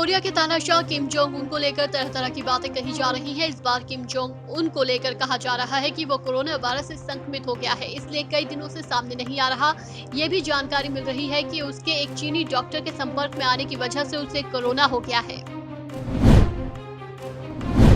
Korea के तानाशाह Kim Jong Un को लेकर तरह तरह की बातें कही जा रही हैं। इस बार किम जोंग उन को लेकर कहा जा रहा है कि वो कोरोना वायरस से संक्रमित हो गया है, इसलिए कई दिनों से सामने नहीं आ रहा। ये भी जानकारी मिल रही है कि उसके एक चीनी डॉक्टर के संपर्क में आने की वजह से उसे कोरोना हो गया है।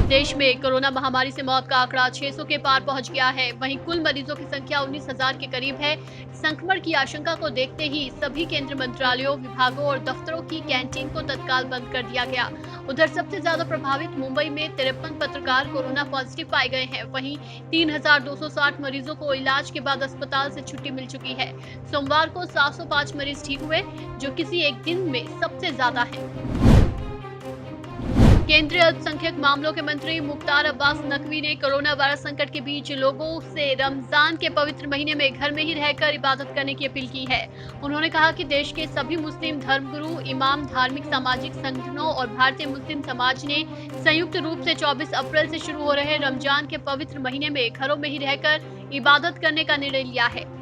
देश में कोरोना महामारी से मौत का आंकड़ा 600 के पार पहुंच गया है। वहीं कुल मरीजों की संख्या 19,000 के करीब है। संक्रमण की आशंका को देखते ही सभी केंद्रीय मंत्रालयों, विभागों और दफ्तरों की कैंटीन को तत्काल बंद कर दिया गया। उधर सबसे ज्यादा प्रभावित मुंबई में 53 पत्रकार कोरोना पॉजिटिव पाए गए हैं। वहीं 3,260 मरीजों को इलाज के बाद अस्पताल से छुट्टी मिल चुकी है। सोमवार को 705 मरीज ठीक हुए, जो किसी एक दिन में सबसे ज्यादा है। केंद्रीय अल्पसंख्यक मामलों के मंत्री मुख्तार अब्बास नकवी ने कोरोना वायरस संकट के बीच लोगों से रमजान के पवित्र महीने में घर में ही रहकर इबादत करने की अपील की है। उन्होंने कहा कि देश के सभी मुस्लिम धर्मगुरु, इमाम, धार्मिक सामाजिक संगठनों और भारतीय मुस्लिम समाज ने संयुक्त रूप से 24 अप्रैल से शुरू हो रहे रमजान के पवित्र महीने में घरों में ही रहकर इबादत करने का निर्णय लिया है।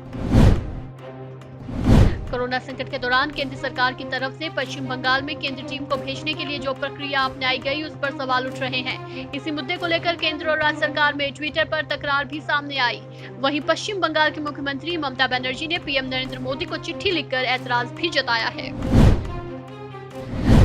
कोरोना संकट के दौरान केंद्र सरकार की तरफ से पश्चिम बंगाल में केंद्रीय टीम को भेजने के लिए जो प्रक्रिया अपनाई गई, उस पर सवाल उठ रहे हैं। इसी मुद्दे को लेकर केंद्र और राज्य सरकार में ट्विटर पर तकरार भी सामने आई। वहीं पश्चिम बंगाल की मुख्यमंत्री ममता बनर्जी ने पीएम नरेंद्र मोदी को चिट्ठी लिखकर ऐतराज भी जताया है।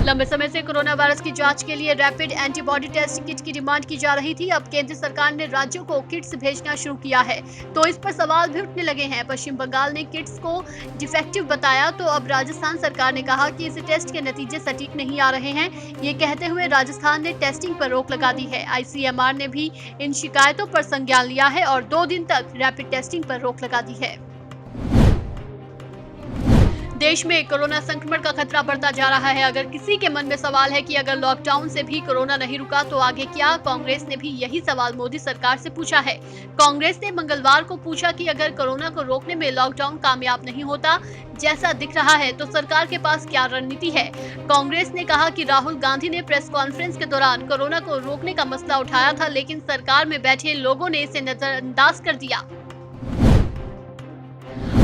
लंबे समय से कोरोना वायरस की जांच के लिए रैपिड एंटीबॉडी टेस्ट किट की डिमांड की जा रही थी। अब केंद्र सरकार ने राज्यों को किट्स भेजना शुरू किया है, तो इस पर सवाल भी उठने लगे हैं। पश्चिम बंगाल ने किट्स को डिफेक्टिव बताया, तो अब राजस्थान सरकार ने कहा कि इस टेस्ट के नतीजे सटीक नहीं आ रहे हैं। ये कहते हुए राजस्थान ने टेस्टिंग पर रोक लगा दी है। ICMR ने भी इन शिकायतों पर संज्ञान लिया है और 2 दिन तक रैपिड टेस्टिंग पर रोक लगा दी है। देश में कोरोना संक्रमण का खतरा बढ़ता जा रहा है। अगर किसी के मन में सवाल है कि अगर लॉकडाउन से भी कोरोना नहीं रुका तो आगे क्या, कांग्रेस ने भी यही सवाल मोदी सरकार से पूछा है। कांग्रेस ने मंगलवार को पूछा कि अगर कोरोना को रोकने में लॉकडाउन कामयाब नहीं होता जैसा दिख रहा है, तो सरकार के पास क्या रणनीति है। कांग्रेस ने कहा कि राहुल गांधी ने प्रेस कॉन्फ्रेंस के दौरान कोरोना को रोकने का मसला उठाया था, लेकिन सरकार में बैठे लोगों ने इसे नजरअंदाज कर दिया।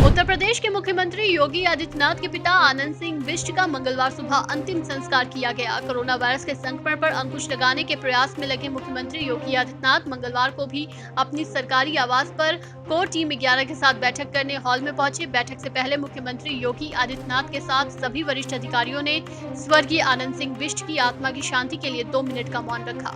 उत्तर प्रदेश के मुख्यमंत्री योगी आदित्यनाथ के पिता आनंद सिंह बिष्ट का मंगलवार सुबह अंतिम संस्कार किया गया। कोरोना वायरस के संक्रमण पर अंकुश लगाने के प्रयास में लगे मुख्यमंत्री योगी आदित्यनाथ मंगलवार को भी अपनी सरकारी आवास पर कोर टीम 11 के साथ बैठक करने हॉल में पहुंचे। बैठक से पहले मुख्यमंत्री योगी आदित्यनाथ के साथ सभी वरिष्ठ अधिकारियों ने स्वर्गीय आनंद सिंह बिष्ट की आत्मा की शांति के लिए 2 मिनट का मौन रखा।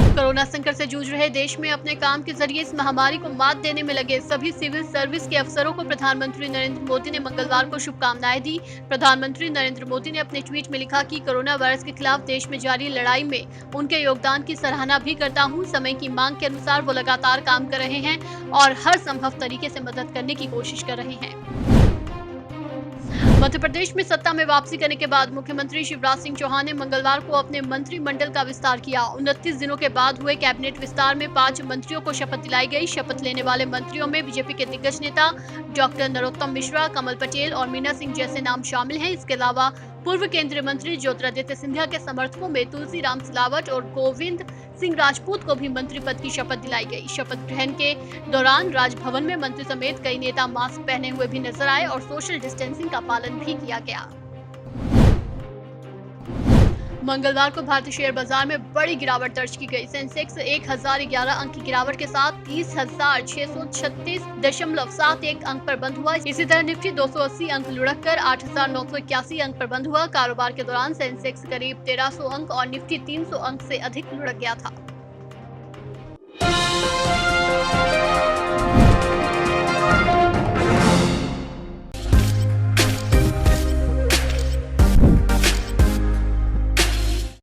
कोरोना संकट से जूझ रहे देश में अपने काम के जरिए इस महामारी को मात देने में लगे सभी सिविल सर्विस के अफसरों को प्रधानमंत्री नरेंद्र मोदी ने मंगलवार को शुभकामनाएं दी। प्रधानमंत्री नरेंद्र मोदी ने अपने ट्वीट में लिखा कि कोरोना वायरस के खिलाफ देश में जारी लड़ाई में उनके योगदान की सराहना भी करता हूं। समय की मांग के अनुसार वो लगातार काम कर रहे हैं और हर संभव तरीके से मदद करने की कोशिश कर रहे हैं। मध्य प्रदेश में सत्ता में वापसी करने के बाद मुख्यमंत्री शिवराज सिंह चौहान ने मंगलवार को अपने मंत्रिमंडल का विस्तार किया। 29 दिनों के बाद हुए कैबिनेट विस्तार में 5 मंत्रियों को शपथ दिलाई गई। शपथ लेने वाले मंत्रियों में बीजेपी के दिग्गज नेता डॉक्टर नरोत्तम मिश्रा, कमल पटेल और मीना सिंह जैसे नाम शामिल हैं। इसके अलावा पूर्व केंद्रीय मंत्री ज्योतिरादित्य सिंधिया के समर्थकों में तुलसीराम सिलावट और गोविंद सिंह राजपूत को भी मंत्री पद की शपथ दिलाई गई। शपथ ग्रहण के दौरान राजभवन में मंत्री समेत कई नेता मास्क पहने हुए भी नजर आए और सोशल डिस्टेंसिंग का पालन भी किया गया। मंगलवार को भारतीय शेयर बाजार में बड़ी गिरावट दर्ज की गई। सेंसेक्स 1011 अंक की गिरावट के साथ 30,636.71 अंक पर बंद हुआ। इसी तरह निफ्टी 280 अंक लुढ़क कर 8,981 अंक पर बंद हुआ। कारोबार के दौरान सेंसेक्स करीब 1300 अंक और निफ्टी 300 अंक से अधिक लुढ़क गया था।